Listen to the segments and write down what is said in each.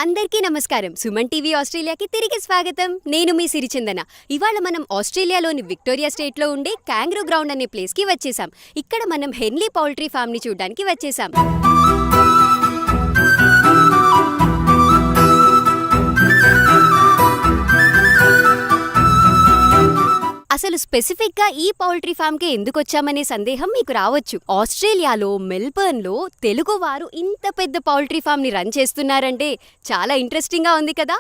అందరికీ నమస్కారం. సుమన్ టీవీ ఆస్ట్రేలియాకి తిరిగి స్వాగతం. నేను మీ సిరిచందన. ఇవాళ మనం ఆస్ట్రేలియాలోని విక్టోరియా స్టేట్లో ఉండే క్యాంగ్రూ గ్రౌండ్ అనే ప్లేస్కి వచ్చేసాం. ఇక్కడ మనం హెన్లీ పౌల్ట్రీ ఫామ్ని చూడడానికి వచ్చేసాం. అసలు స్పెసిఫిక్గా ఈ పౌల్ట్రీ ఫామ్కి ఎందుకు వచ్చామనే సందేహం మీకు రావచ్చు. ఆస్ట్రేలియాలో మెల్బర్న్లో తెలుగు వారు ఇంత పెద్ద పౌల్ట్రీ ఫామ్ని రన్ చేస్తున్నారంటే చాలా ఇంట్రెస్టింగ్గా ఉంది కదా.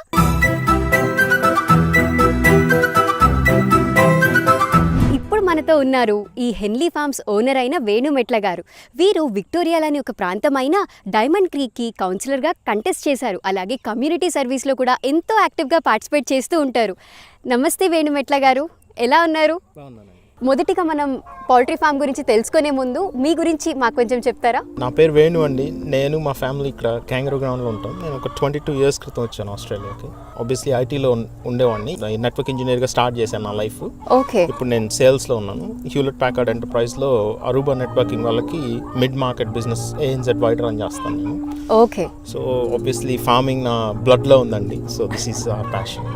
ఇప్పుడు మనతో ఉన్నారు ఈ హెన్లీ ఫార్మ్స్ ఓనర్ అయిన వేణుమెట్ల గారు. వీరు విక్టోరియాలోని ఒక ప్రాంతమైన డైమండ్ క్రీక్కి కౌన్సిలర్గా కంటెస్ట్ చేశారు. అలాగే కమ్యూనిటీ సర్వీస్లో కూడా ఎంతో యాక్టివ్గా పార్టిసిపేట్ చేస్తూ ఉంటారు. నమస్తే వేణుమెట్ల గారు, ఎలా ఉన్నారు? మొదటిగా మనం పౌల్ట్రీ ఫామ్ గురించి తెలుసుకునే ముందు మీ గురించి మాకు కొంచెం చెప్తారా? నా పేరు వేణు అండి. నేను మా ఫ్యామిలీ ఇక్కడ క్యాంగ్రూ గ్రౌండ్లో ఉంటాం. నేను ఒక 22 years క్రితం వచ్చాను ఆస్ట్రేలియాకి. ఆబ్వియస్లీ ఐటీలో ఉండేవాడిని. నెట్వర్క్ ఇంజనీర్గా స్టార్ట్ చేశాను నా లైఫ్. ఓకే. ఇప్పుడు నేను సేల్స్లో ఉన్నాను. హ్యూలెట్ ప్యాకర్డ్ ఎంటర్ప్రైజ్లో అరూబా నెట్వర్కింగ్ వాళ్ళకి mid market business ANZ wide run చేస్తాను నేను. ఓకే. సో ఆబ్వియస్లీ ఫార్మింగ్ నా బ్లడ్లో ఉందండి. So this is our passion.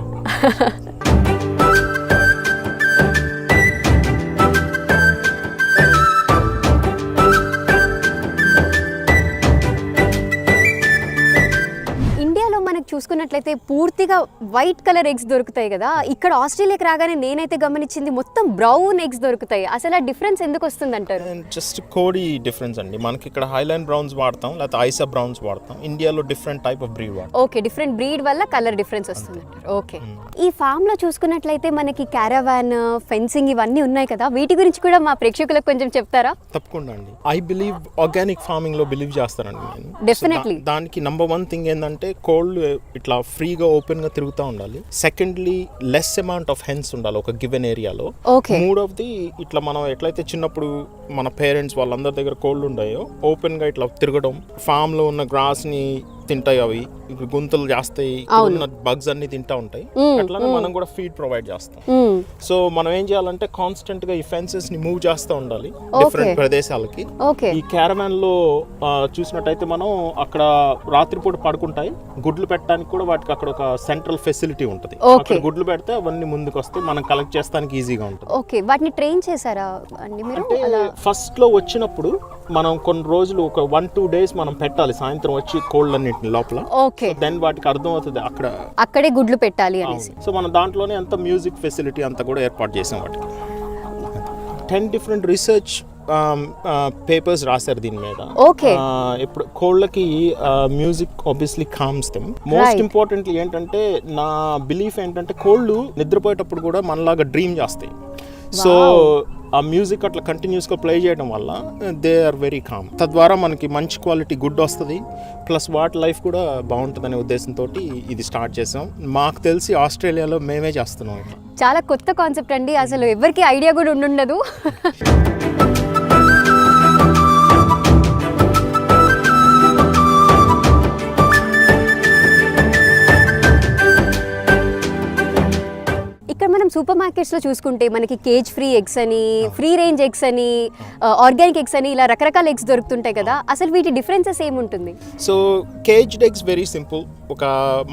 చూసుకున్నట్లయితే పూర్తిగా వైట్ కలర్ ఎగ్స్ దొరుకుతాయి కదా. ఇక్కడ ఆస్ట్రేలియాకి రాగానే నేనైతే గమనించింది మొత్తం బ్రౌన్ ఎగ్స్ దొరుకుతాయి. అసలు ఆ డిఫరెన్స్ ఎందుకు వస్తుంది అంటారు? జస్ట్ కోడి డిఫరెన్స్ అండి. మనకి ఇక్కడ హైలాండ్ బ్రౌన్స్ వాడతాం, లేకపోతే ఐసా బ్రౌన్స్ వాడతాం. ఇండియాలో డిఫరెంట్ టైప్ ఆఫ్ బ్రీడ్ వాడతాం. ఓకే, డిఫరెంట్ బ్రీడ్ వల్ల కలర్ డిఫరెన్స్ వస్తుంది అంటారు. ఓకే. ఈ ఫామ్ లో చూసుకున్నట్లయితే మనకి క్యారవాన్, ఫెన్సింగ్ ఇవన్నీ ఉన్నాయి కదా, వీటి గురించి కూడా మా ప్రేక్షకులకు కొంచెం చెప్తారా? తప్పకుండా అండి. ఐ బిలీవ్ ఆర్గానిక్ ఫార్మింగ్ లో బిలీవ్ చేస్తానండి నేను. డెఫినెట్లీ. దానికి నంబర్ 1 థింగ్ ఏంటంటే కోల్డ్ ఇట్లా ఫ్రీగా ఓపెన్ గా తిరుగుతూ ఉండాలి. Secondly less amount of hence ఉండాలి ఒక గివెన్ ఏరియాలో. మూడవది ఇట్లా మనం ఎట్లయితే చిన్నప్పుడు మన పేరెంట్స్ వాళ్ళందరి దగ్గర కోల్డ్ ఉన్నాయో ఓపెన్ గా ఇట్లా తిరగడం, ఫామ్ లో ఉన్న గ్రాస్ ని తింటాయి, అవి గుంతలు చేస్తాయి, బగ్స్ అన్ని తింటా ఉంటాయి. అట్లానే మనం కూడా ఫీడ్ ప్రొవైడ్ చేస్తాం. సో మనం ఏం చేయాలంటే కాన్స్టెంట్ గా ఈ ఫెన్సెస్ ని మూవ్ చేస్తూ ఉండాలి డిఫరెంట్ ప్రదేశాలకి. ఈ క్యారవాన్ లో చూసినట్టయితే మనం అక్కడ రాత్రిపూట పడుకుంటాయి, గుడ్లు పెట్టడానికి కూడా వాటికి అక్కడ ఒక సెంట్రల్ ఫెసిలిటీ ఉంటుంది. అక్కడ గుడ్లు పెడితే అవన్నీ ముందుకు వస్తాయి, మనం కలెక్ట్ చేస్తానికి ఈజీగా ఉంటుంది. ఓకే. వాటిని ట్రైన్ చేశారా అండి మీరు? ఫస్ట్ లో వచ్చినప్పుడు మనం కొన్ని రోజులు ఒక 1-2 days మనం పెట్టాలి, సాయంత్రం వచ్చి కోల్డ్ అన్నిటిని లోపల. ఓకే. దెన్ వాటికి అర్థం అవుతుంది అక్కడే గుడ్లు పెట్టాలి అనేసి. సో మనం దాంట్లోనే అంత మ్యూజిక్ ఫెసిలిటీ అంతా కూడా ఏర్పాటు చేసాం. వాటికి 10 different రీసెర్చ్ పేపర్స్ రాశారు దీని మీద. ఇప్పుడు కోళ్ళకి music obviously comms them. Most importantly ఏంటంటే నా బిలీఫ్ ఏంటంటే కోళ్ళు నిద్రపోయేటప్పుడు కూడా మనలాగా డ్రీమ్ చేస్తాయి. సో ఆ మ్యూజిక్ అట్లా కంటిన్యూస్గా ప్లే చేయడం వల్ల దే ఆర్ వెరీ కామ్. తద్వారా మనకి మంచి క్వాలిటీ గుడ్ వస్తుంది, ప్లస్ వాటి లైఫ్ కూడా బాగుంటుందనే ఉద్దేశంతో ఇది స్టార్ట్ చేసాం. మాకు తెలిసి ఆస్ట్రేలియాలో మేమే చేస్తున్నాం. చాలా కొత్త కాన్సెప్ట్ అండి, అసలు ఎవరికి ఐడియా కూడా ఉండదు. మనం సూపర్ మార్కెట్స్లో చూసుకుంటే మనకి కేజ్ ఫ్రీ ఎగ్స్ అని, ఫ్రీ రేంజ్ ఎగ్స్ అని, ఆర్గానిక్ ఎగ్స్ అని, ఇలా రకరకాల ఎగ్స్ దొరుకుతుంటాయి కదా. అసలు వీటి డిఫరెన్సెస్ ఏముంటుంది? So caged eggs very simple. ఒక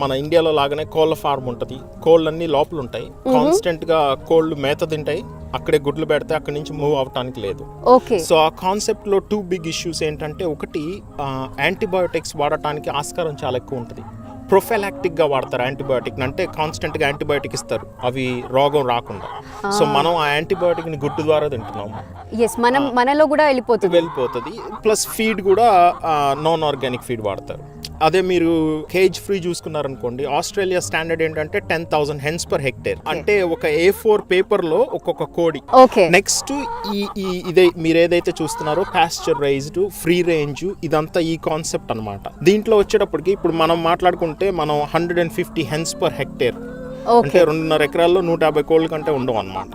మన ఇండియాలో లాగానే కోళ్ళ ఫార్మ్ ఉంటుంది. కోళ్ళు అన్ని లోపల ఉంటాయి, కాన్స్టెంట్ గా కోళ్ళు మేత తింటాయి, అక్కడే గుడ్లు పెడితే అక్కడి నుంచి మూవ్ అవటానికి లేదు. ఓకే. సో ఆ కాన్సెప్ట్ లో 2 big issues ఏంటంటే, ఒకటి యాంటీబయోటిక్స్ వాడటానికి ఆస్కారం చాలా ఎక్కువ ఉంటుంది. ప్రొఫైలాక్టిక్ గా వాడతారు యాంటీబయోటిక్, అంటే కాన్స్టెంట్ గా యాంటీబయోటిక్ ఇస్తారు అవి రోగం రాకుండా. సో మనం ఆ యాంటీబయోటిక్ ని గుడ్డు ద్వారా తింటున్నాము. మనలో కూడా వెళ్ళిపోతుంది. ప్లస్ ఫీడ్ కూడా నాన్ ఆర్గానిక్ ఫీడ్ వాడతారు. అదే మీరు కేజ్ ఫ్రీ చూసుకున్నారనుకోండి, ఆస్ట్రేలియా స్టాండర్డ్ ఏంటంటే 10,000 hens per hectare. అంటే ఒక A4 పేపర్ లో ఒక్కొక్క కోడి. నెక్స్ట్ ఇదే మీరు ఏదైతే చూస్తున్నారో పాస్చర్ రైజ్డ్, ఫ్రీ రేంజ్, ఇదంతా ఈ కాన్సెప్ట్ అన్నమాట. దీంట్లో వచ్చేటప్పటికి ఇప్పుడు మనం మాట్లాడుకుంటే మనం 150 hens per hectare, అంటే 2.5 ఎకరాల్లో 150 కోళ్ళ కంటే ఉండవు అన్నమాట.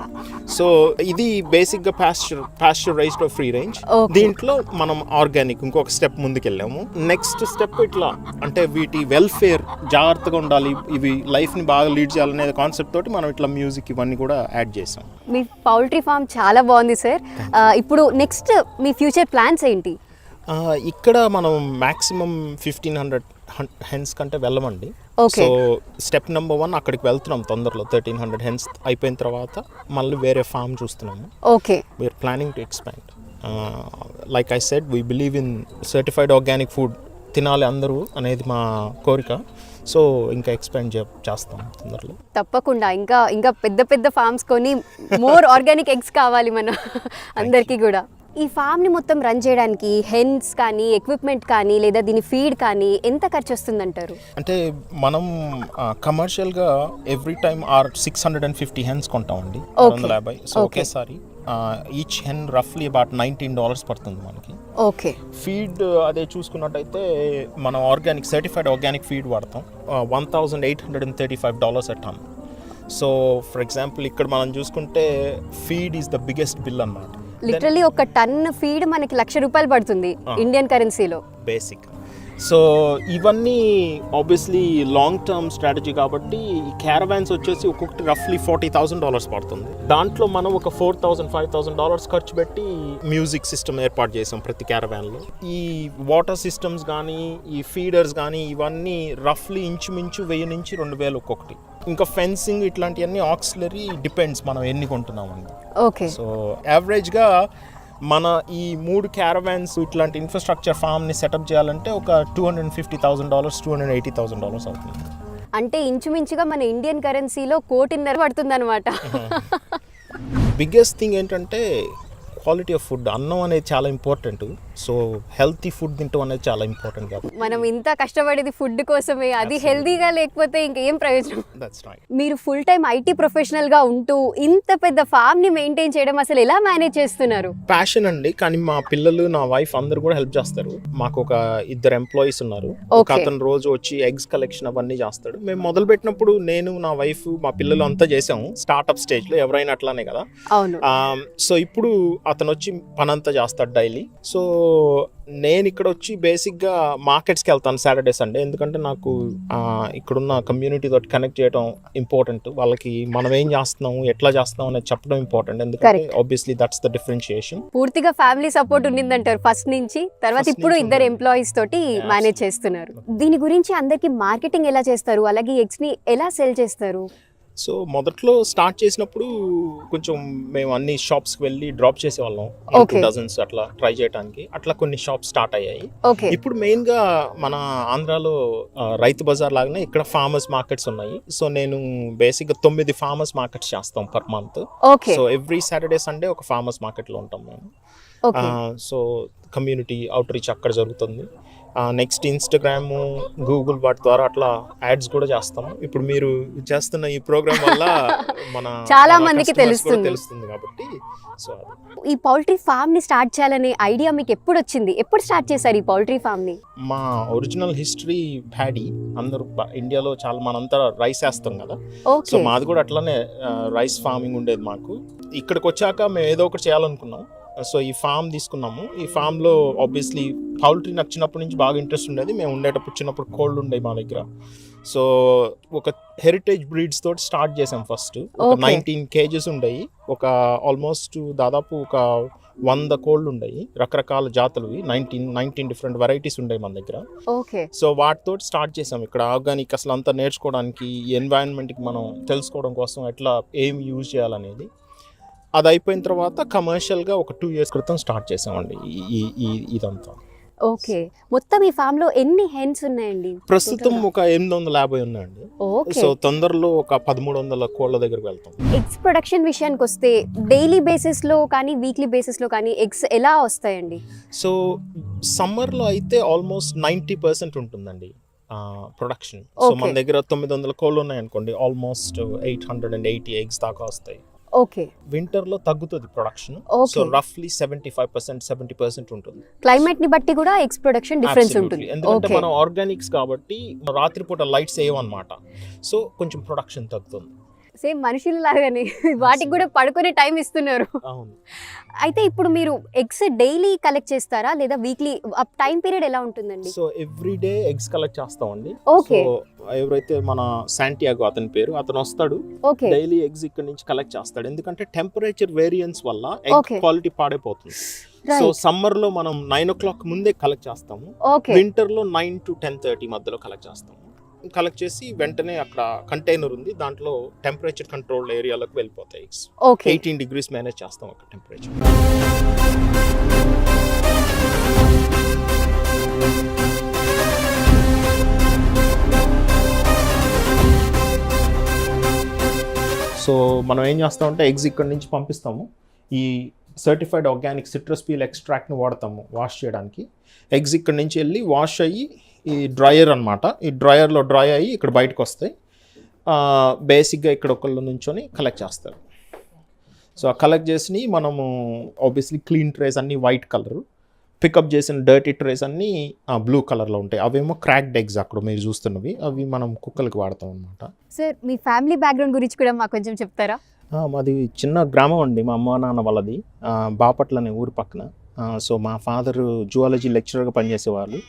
సో ఇది బేసిక్ గా పాస్చర్ రైజ్డ్ ఫ్రీ రేంజ్. దీంట్లో మనం ఆర్గానిక్ ఇంకొక స్టెప్ ముందుకెళ్ళాము. నెక్స్ట్ స్టెప్ ఇట్లా అంటే వీటి వెల్ఫేర్ జాగ్రత్తగా ఉండాలి, ఇవి లైఫ్ ని బాగా లీడ్ చేయాలనే కాన్సెప్ట్ తోటి మనం ఇట్లా మ్యూజిక్ ఇవన్నీ కూడా యాడ్ చేసాం. మీ పౌల్ట్రీ ఫామ్ చాలా బాగుంది సార్. ఇప్పుడు నెక్స్ట్ మీ ఫ్యూచర్ ప్లాన్స్ ఏంటి? ఇక్కడ మనం మ్యాక్సిమం 1,500 హెన్స్ కంటే వెళ్ళమండి. Okay. సో స్టెప్ నెంబర్ 1 అక్కడికి వెళ్తున్నాం తొందరలో. 1300 హెన్స్ అయిపోయిన తర్వాత మళ్ళీ వేరే ఫామ్ చూస్తున్నాము. Okay. We are planning to expand. Like I said, we believe in certified organic food తినాలి అందరూ అనేది మా కోరిక. సో ఇంకా ఎక్స్పాండ్ చేస్తాం తొందరలో. తప్పకుండా ఇంకా పెద్ద పెద్ద ఫార్మ్స్ కొని మోర్ ఆర్గానిక్ ఎగ్స్ కావాలి మన అందరికీ కూడా. ఈ ఫామ్ని మొత్తం రన్ చేయడానికి హెన్స్ కానీ ఎక్విప్మెంట్ కానీ లేదా దీని ఫీడ్ కానీ ఎంత ఖర్చు వస్తుందంటారు? అంటే మనం కమర్షియల్గా ఎవ్రీ టైమ్ 650 హెన్స్ కొంటామండి, 650. సో ఒకేసారి ఈచ్ హెన్ రఫ్లీ అబౌట్ $19 పడుతుంది మనకి. ఓకే. ఫీడ్ అదే చూసుకున్నట్టయితే మనం సర్టిఫైడ్ ఆర్గానిక్ ఫీడ్ వాడతాం, $1,835 a ton. So for example ఇక్కడ మనం చూసుకుంటే feed is the biggest bill అన్నమాట. లిటరల్లీ ఒక టన్ ఫీడ్ మనకి ₹1,00,000 పడుతుంది ఇండియన్ కరెన్సీలో బేసిక్. సో ఇవన్నీ ఆబ్వియస్లీ లాంగ్ టర్మ్ స్ట్రాటజీ కాబట్టి ఈ క్యారవాన్స్ వచ్చేసి ఒక్కొక్కటి రఫ్లీ $40,000 పడుతుంది. దాంట్లో మనం ఒక $4,000-5,000 ఖర్చు పెట్టి మ్యూజిక్ సిస్టమ్ ఏర్పాటు చేసాం ప్రతి క్యారవాన్లో. ఈ వాటర్ సిస్టమ్స్ కానీ ఈ ఫీడర్స్ కానీ ఇవన్నీ రఫ్లీ ఇంచుమించు 1000 నుంచి 2000 ఒక్కొక్కటి. ఇంకా ఫెన్సింగ్ ఇట్లాంటివన్నీ ఆక్సిలరీ డిపెండ్స్ మనం ఎన్ని కొంటున్నామండి. ఓకే. సో యావరేజ్గా మన ఈ 3 క్యారవాన్స్ ఇట్లాంటి ఇన్ఫ్రాస్ట్రక్చర్ ఫామ్ని సెటప్ చేయాలంటే ఒక $250,000 $280,000 అవుతుంది. అంటే ఇంచుమించుగా మన ఇండియన్ కరెన్సీలో 1,50,00,000 పడుతుంది అనమాట. బిగ్గెస్ట్ థింగ్ ఏంటంటే క్వాలిటీ ఆఫ్ ఫుడ్. అన్నం అనేది చాలా ఇంపార్టెంట్. సో హెల్తీ ఫుడ్ తింటాం అనేది చాలా ఇంపార్టెంట్ కాబట్టి మనం ఇంత కష్టపడేది ఫుడ్ కోసమే, అది హెల్తీగా లేకపోతే ఇంకేం ప్రయోజనం. మీరు ఫుల్ టైం ఐటీ ప్రొఫెషనల్ గా ఉంటూ ఇంత పెద్ద ఫామ్ ని మెయింటైన్ చేయడం అసలు ఎలా మేనేజ్ చేస్తున్నారు? ప్యాషన్ అండి, కానీ మా పిల్లలు నా వైఫ్ అందరు కూడా హెల్ప్ చేస్తారు. మాకు ఒక 2 ఎంప్లాయీస్ ఉన్నారు. ఒక అతను రోజు వచ్చి ఎగ్స్ కలెక్షన్ అవన్నీ చేస్తాడు. మేము మొదలు పెట్టినప్పుడు నేను నా వైఫ్ మా పిల్లలు అంతా చేసాము స్టార్ట్అప్ స్టేజ్ లో, ఎవరైనా అట్లానే కదా. అవును. సో ఇప్పుడు అతను వచ్చి పనంతా చేస్తాడు డైలీ. సో నేను ఇక్కడ వచ్చి బేసిక్గా మార్కెట్స్కి వెళ్తాను సాటర్డే సండే, ఎందుకంటే నాకు ఇక్కడున్న కమ్యూనిటీ తోటి కనెక్ట్ చేయడం ఇంపార్టెంట్. వాళ్ళకి మనం ఏం చేస్తున్నాం ఎట్లా చేస్తున్నాం అనేది చెప్పడం ఇంపార్టెంట్, ఎందుకంటే ఆబ్వియస్లీ దట్స్ ద డిఫరెన్షియేషన్. పూర్తిగా ఫ్యామిలీ సపోర్ట్ ఉండిందంటారు ఫస్ట్ నుంచి, తర్వాత ఇప్పుడు 2 ఎంప్లాయీస్ తోటి మేనేజ్ చేస్తున్నారు. దీని గురించి అందరికి మార్కెటింగ్ ఎలా చేస్తారు, అలాగే ఎగ్స్ ని ఎలా సెల్ చేస్తారు? సో మొదట్లో స్టార్ట్ చేసినప్పుడు కొంచెం మేము అన్ని షాప్స్కి వెళ్ళి డ్రాప్ చేసేవాళ్ళం, డజన్స్ అట్లా ట్రై చేయడానికి. అట్లా కొన్ని షాప్స్ స్టార్ట్ అయ్యాయి. ఇప్పుడు మెయిన్గా మన ఆంధ్రాలో రైతు బజార్ లాగానే ఇక్కడ ఫార్మర్స్ మార్కెట్స్ ఉన్నాయి. సో నేను బేసిక్గా 9 ఫార్మర్స్ మార్కెట్స్ చేస్తాం per month. So every Saturday Sunday ఒక ఫార్మర్స్ మార్కెట్లో ఉంటాం మేము. సో కమ్యూనిటీ అవుట్ రీచ్ అక్కడ జరుగుతుంది. నెక్స్ట్ ఇన్స్టాగ్రామ్, గూగుల్ వాటి ద్వారా అట్లా యాడ్స్ కూడా చేస్తాము. ఇప్పుడు మీరు చేస్తున్న ఈ ప్రోగ్రామ్ వల్ల మన చాలా మందికి తెలుస్తుంది కాబట్టి. సో ఈ పౌల్ట్రీ ఫామ్ ని స్టార్ట్ చేయాలనే ఐడియా మీకు ఎప్పుడు వచ్చింది? ఎప్పుడు స్టార్ట్ చేశారు ఈ పౌల్ట్రీ ఫామ్ ని? మా ఒరిజినల్ హిస్టరీ ప్యాడీ. అందరూ ఇండియాలో చాలా మనంతా రైస్ వేస్తాం కదా. సో మాది కూడా అట్లానే రైస్ ఫార్మింగ్ ఉండేది మాకు. ఇక్కడికి వచ్చాక మేము ఏదో ఒకటి చేయాలనుకున్నాం. సో ఈ ఫామ్ తీసుకున్నాము. ఈ ఫామ్లో ఆబ్వియస్లీ పౌల్ట్రీ నాకు చిన్నప్పటి నుంచి బాగా ఇంట్రెస్ట్ ఉండేది. మేము ఉండేటప్పుడు చిన్నప్పుడు కోళ్ళు ఉండేవి మా దగ్గర. సో ఒక హెరిటేజ్ బ్రీడ్స్ తోటి స్టార్ట్ చేసాం. ఫస్ట్ ఒక 19 kgs ఉండేవి. ఒక ఆల్మోస్ట్ దాదాపు ఒక 100 కోళ్ళు ఉండేవి, రకరకాల జాతులువి. 19 డిఫరెంట్ వెరైటీస్ ఉండేవి మన దగ్గర. సో వాటితో స్టార్ట్ చేసాం ఇక్కడ ఆర్గానిక్ అసలు అంతా నేర్చుకోవడానికి, ఈ ఎన్వైరన్మెంట్కి మనం తెలుసుకోవడం కోసం ఎట్లా ఏం యూజ్ చేయాలనేది. అది అయిపోయిన తర్వాత కమర్షియల్గా ఒక 2 years క్రితం స్టార్ట్ చేసామండి ఇదంతా. ఓకే. మొత్తం ఈ ఫామ్ లో ఎన్ని హెన్స్ ఉన్నాయండి? ప్రస్తుతం ఒక 850 ఉన్నాయండి. సో తొందరలో ఒక 1300 కోళ్ళ దగ్గరికి వెళ్తాం. ఎగ్స్ ప్రొడక్షన్ విషయానికి వస్తే డైలీ బేసిస్ లో కానీ వీక్లీ బేసిస్ లో కానీ ఎగ్స్ ఎలా వస్తాయండి? సో సమ్మర్లో అయితే ఆల్మోస్ట్ 90% ఉంటుందండి ప్రొడక్షన్. సో మన దగ్గర 900 కోళ్ళు ఉన్నాయనుకోండి, ఆల్మోస్ట్ 880 ఎగ్స్ దాకా వస్తాయి. ఓకే. వింటర్ లో తగ్గుతుంది ప్రొడక్షన్. సో రఫ్లీ 75% ఉంటుంది. క్లైమేట్ ని బట్టి కూడా ఎగ్స్ ప్రొడక్షన్ డిఫరెన్స్ ఉంటుంది. ఎందుకంటే మనం ఆర్గానిక్స్ కాబట్టి రాత్రిపూట లైట్స్ వేయమన్నమాట. సో కొంచెం ప్రొడక్షన్ తగ్గుతుంది. సేమ్ మనుషుల లాగానే వాటికి కూడా పడుకునే టైం ఇస్తున్నారు. అయితే ఇప్పుడు మీరు ఎగ్స్ డైలీ కలెక్ట్ చేస్తారా లేదా వీక్లీ? టైం పీరియడ్ ఎలా ఉంటుందండి? So every day eggs collect చేస్తామండి. ఓకే. ఎవరైతే మన శాంటియాగో అతని పేరు, అతను వస్తాడు, డైలీ ఎగ్స్ ఇక్కడ నుంచి కలెక్ట్ చేస్తాడు. ఎందుకంటే టెంపరేచర్ వేరియన్స్ వల్ల ఎగ్ క్వాలిటీ పాడైపోతుంది. సో సమ్మర్ లో మనం 9 o'clock ముందే కలెక్ట్ చేస్తాము, ఓకే వింటర్ లో 9 to 10:30 మధ్యలో కలెక్ట్ చేస్తాము. కలెక్ట్ చేసి వెంటనే అక్కడ కంటైనర్ ఉంది, దాంట్లో టెంపరేచర్ కంట్రోల్ ఏరియాలకు వెళ్ళిపోతాయి. ఓకే 18 degrees మేనేజ్ చేస్తాం అక్కడ టెంపరేచర్. సో మనం ఏం చేస్తామంటే ఎగ్స్ ఇక్కడ నుంచి పంపిస్తాము. ఈ సర్టిఫైడ్ ఆర్గానిక్ సిట్రస్ పీల్ ఎక్స్ట్రాక్ట్ని వాడతాము వాష్ చేయడానికి. ఎగ్స్ ఇక్కడ నుంచి వెళ్ళి వాష్ అయ్యి ఈ డ్రయర్ అనమాట, ఈ డ్రయర్లో డ్రై అయ్యి ఇక్కడ బయటకు వస్తాయి. బేసిక్గా ఇక్కడ ఒకళ్ళు నుంచొని కలెక్ట్ చేస్తారు. సో ఆ కలెక్ట్ చేసి మనము ఆబ్వియస్లీ క్లీన్ ట్రేస్ అన్నీ వైట్ కలర్, పికప్ చేసిన డర్టీ ట్రేస్ అన్నీ బ్లూ కలర్లో ఉంటాయి. అవేమో క్రాక్డ్ ఎగ్స్ అక్కడ మీరు చూస్తున్నవి, అవి మనం కుక్కలకి వాడతాం అనమాట. సార్ మీ ఫ్యామిలీ బ్యాక్గ్రౌండ్ గురించి కూడా మాకు కొంచెం చెప్తారా? మాది చిన్న గ్రామం అండి, మా అమ్మ నాన్న వాళ్ళది బాపట్ల అనే ఊరు పక్కన. సో మా ఫాదర్ జువాలజీ లెక్చరర్గా పనిచేసేవాళ్ళు.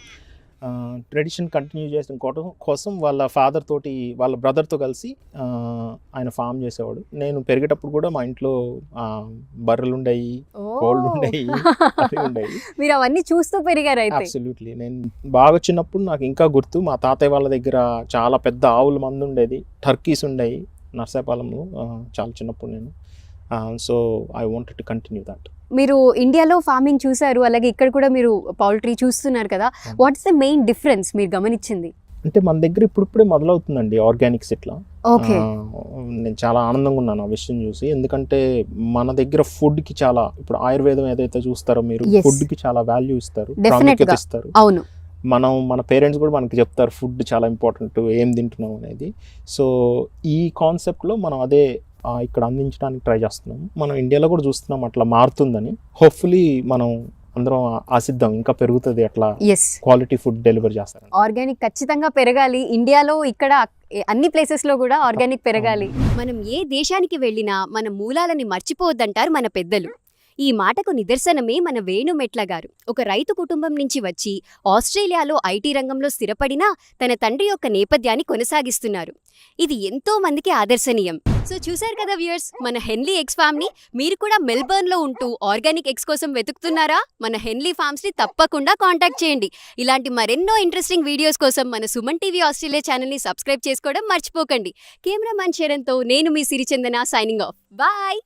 ట్రెడిషన్ కంటిన్యూ చేసిన కోసం వాళ్ళ ఫాదర్ తోటి వాళ్ళ బ్రదర్తో కలిసి ఆయన ఫామ్ చేసేవాడు. నేను పెరిగేటప్పుడు కూడా మా ఇంట్లో బర్రెలు ఉండేవి, కోళ్ళు ఉండేవి, అవి ఉండేవి. మీరు అవన్నీ చూస్తూ పెరిగారు అయితే? అబ్సల్యూట్లీ. నేను బాగా చిన్నప్పుడు నాకు ఇంకా గుర్తు, మా తాతయ్య వాళ్ళ దగ్గర చాలా పెద్ద ఆవుల మంది ఉండేది, టర్కీస్ ఉండేవి నర్సాపాలెంలో చాలా చిన్నప్పుడు నేను. So I wanted to continue that. మీరు ఇండియాలో ఫార్మింగ్ చూసారు, అలాగే ఇక్కడ కూడా మీరు పౌల్ట్రీ చూస్తున్నారు కదా, what is the main difference మీరు గమనించింది? అంటే మన దగ్గర ఇప్పుడిప్పుడే మొదలవుతుందండి ఆర్గానిక్స్ ఇట్లా. ఓకే, నేను చాలా ఆనందంగా ఉన్నాను ఆ విషయం చూసి. ఎందుకంటే మన దగ్గర ఫుడ్ కి చాలా, ఇప్పుడు ఆయుర్వేదం ఏదైతే చూస్తారో మీరు, ఫుడ్ కి చాలా వాల్యూ ఇస్తారు, ప్రాముఖ్యత ఇస్తారు. అవును, మన పేరెంట్స్ కూడా మనకి చెప్తారు ఫుడ్ చాలా ఇంపార్టెంట్, ఏం తింటున్నాం అనేది. సో ఈ కాన్సెప్ట్లో మనం అదే ఇక్కడ అందించడానికి ట్రై చేస్తున్నాం. మనం ఇండియాలో కూడా చూస్తున్నాం అట్లా మారుతుందని. హోప్ఫుల్లీ మనం అందరం ఆశిద్దాం ఇంకా పెరుగుతుంది, అట్లా క్వాలిటీ ఫుడ్ డెలివర్ చేస్తారు. ఆర్గానిక్ ఖచ్చితంగా పెరగాలి ఇండియాలో, ఇక్కడ అన్ని ప్లేసెస్ లో కూడా ఆర్గానిక్ పెరగాలి. మనం ఏ దేశానికి వెళ్ళినా మన మూలాలని మర్చిపోవద్దంటారు మన పెద్దలు. ఈ మాటకు నిదర్శనమే మన వేణుమెట్ల గారు. ఒక రైతు కుటుంబం నుంచి వచ్చి ఆస్ట్రేలియాలో ఐటీ రంగంలో స్థిరపడినా తన తండ్రి యొక్క నేపథ్యాన్ని కొనసాగిస్తున్నారు. ఇది ఎంతో మందికి ఆదర్శనీయం. సో చూశారు కదా వ్యూయర్స్, మన హెన్లీ ఎగ్స్ ఫామ్ ని. మీరు కూడా మెల్బర్న్ లో ఉంటూ ఆర్గానిక్ ఎగ్స్ కోసం వెతుకుతున్నారా? మన హెన్లీ ఫార్మ్స్ ని తప్పకుండా కాంటాక్ట్ చేయండి. ఇలాంటి మరెన్నో ఇంట్రెస్టింగ్ వీడియోస్ కోసం మన సుమన్ టీవీ ఆస్ట్రేలియా ఛానల్ ని సబ్స్క్రైబ్ చేసుకోవడం మర్చిపోకండి. కెమెరామ్యాన్ చరణ్తో నేను మీ సిరిచందన, సైనింగ్ ఆఫ్. బాయ్.